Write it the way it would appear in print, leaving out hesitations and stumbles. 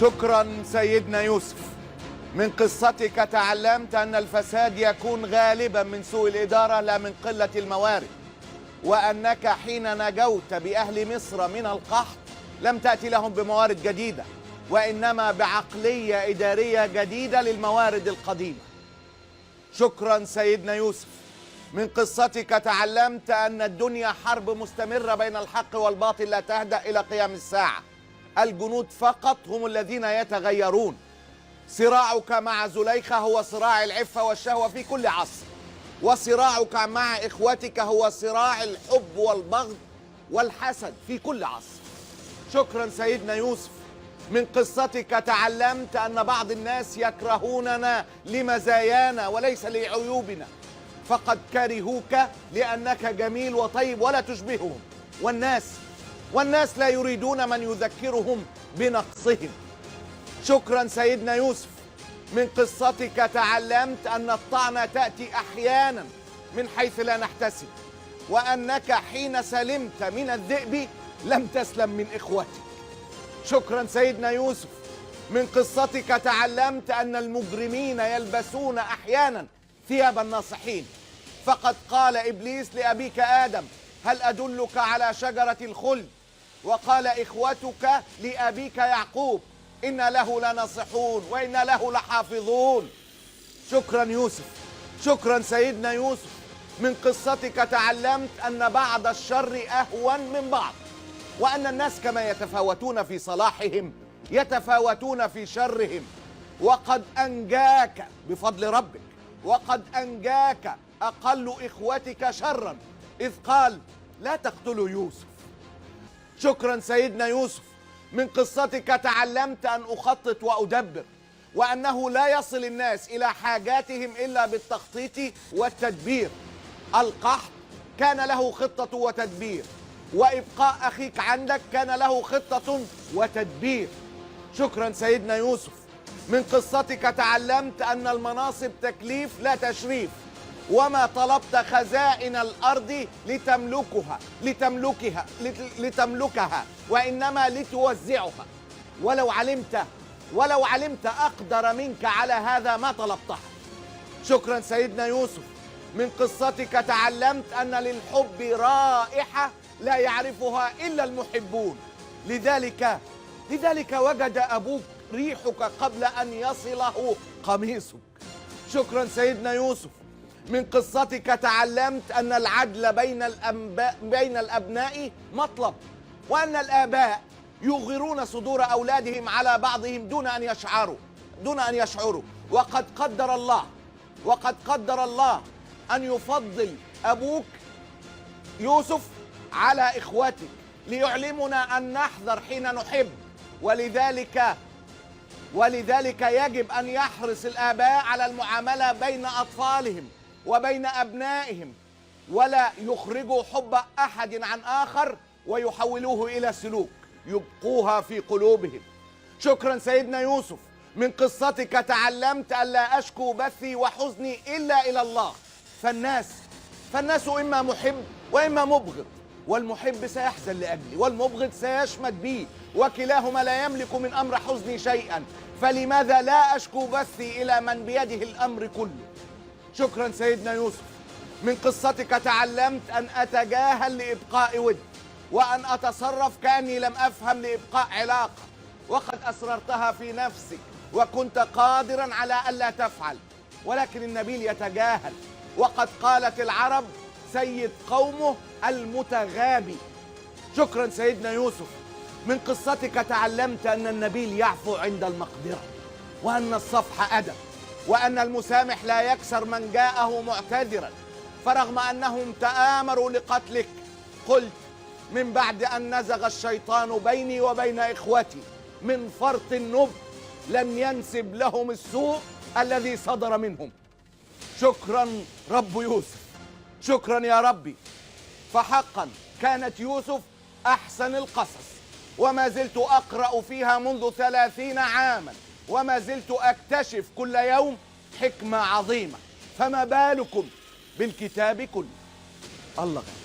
شكرا سيدنا يوسف. من قصتك تعلمت أن الفساد يكون غالبا من سوء الإدارة لا من قلة الموارد، وأنك حين نجوت بأهل مصر من القحط لم تأتي لهم بموارد جديدة، وإنما بعقلية إدارية جديدة للموارد القديمة. شكرا سيدنا يوسف. من قصتك تعلمت أن الدنيا حرب مستمرة بين الحق والباطل لا تهدأ إلى قيام الساعة. الجنود فقط هم الذين يتغيرون. صراعك مع زليخة هو صراع العفة والشهوة في كل عصر، وصراعك مع إخوتك هو صراع الحب والبغض والحسد في كل عصر. شكرا سيدنا يوسف. من قصتك تعلمت أن بعض الناس يكرهوننا لمزايانا وليس لعيوبنا، فقد كرهوك لأنك جميل وطيب ولا تشبههم، والناس لا يريدون من يذكرهم بنقصهم. شكرا سيدنا يوسف. من قصتك تعلمت أن الطعنة تأتي أحيانا من حيث لا نحتسب، وأنك حين سلمت من الذئب لم تسلم من إخوتك. شكرا سيدنا يوسف. من قصتك تعلمت أن المجرمين يلبسون أحيانا ثياب الناصحين، فقد قال إبليس لأبيك آدم: هل أدلك على شجرة الخلد؟ وقال إخوتك لأبيك يعقوب: إن له لناصحون وإن له لحافظون. شكرا يوسف. شكرا سيدنا يوسف. من قصتك تعلمت أن بعض الشر أهون من بعض، وأن الناس كما يتفاوتون في صلاحهم يتفاوتون في شرهم، وقد أنجاك بفضل ربك، وقد أنجاك أقل إخوتك شرا إذ قال: لا تقتلوا يوسف. شكرا سيدنا يوسف. من قصتك تعلمت أن أخطط وأدبر، وأنه لا يصل الناس إلى حاجاتهم إلا بالتخطيط والتدبير. القحط كان له خطة وتدبير، وإبقاء أخيك عندك كان له خطة وتدبير. شكرا سيدنا يوسف. من قصتك تعلمت أن المناصب تكليف لا تشريف، وما طلبت خزائن الأرض لتملكها وإنما لتوزعها، ولو علمت أقدر منك على هذا ما طلبتها. شكرا سيدنا يوسف. من قصتك تعلمت أن للحب رائحة لا يعرفها إلا المحبون، لذلك وجد أبوك ريحك قبل أن يصله قميصك. شكرا سيدنا يوسف. من قصتك تعلمت أن العدل بين الأبناء مطلب، وأن الآباء يغيرون صدور أولادهم على بعضهم دون أن يشعروا. وقد قدر الله أن يفضل أبوك يوسف على إخوتك ليعلمنا أن نحذر حين نحب، ولذلك يجب أن يحرص الآباء على المعاملة بين أطفالهم وبين أبنائهم، ولا يخرجوا حب أحد عن آخر ويحولوه إلى سلوك يبقوها في قلوبهم. شكرا سيدنا يوسف. من قصتك تعلمت ألا أشكو بثي وحزني إلا إلى الله، فالناس إما محب وإما مبغض، والمحب سيحزن لأجلي والمبغض سيشمت بي، وكلاهما لا يملك من أمر حزني شيئا، فلماذا لا أشكو بثي إلى من بيده الأمر كله. شكرا سيدنا يوسف. من قصتك تعلمت أن أتجاهل لإبقاء ود، وأن أتصرف كأني لم أفهم لإبقاء علاقة، وقد أسررتها في نفسك وكنت قادرا على ألا تفعل، ولكن النبيل يتجاهل، وقد قالت العرب: سيد قومه المتغابي. شكرا سيدنا يوسف. من قصتك تعلمت أن النبيل يعفو عند المقدرة، وأن الصفح أدب، وأن المسامح لا يكسر من جاءه معتذرا، فرغم أنهم تآمروا لقتلك قلت: من بعد أن نزغ الشيطان بيني وبين إخوتي من فرط النبل لم ينسب لهم السوء الذي صدر منهم. شكرا رب يوسف. شكرا يا ربي. فحقا كانت يوسف أحسن القصص، وما زلت أقرأ فيها منذ 30 عاما، وما زلت أكتشف كل يوم حكمة عظيمة، فما بالكم بالكتاب كله. الله غير.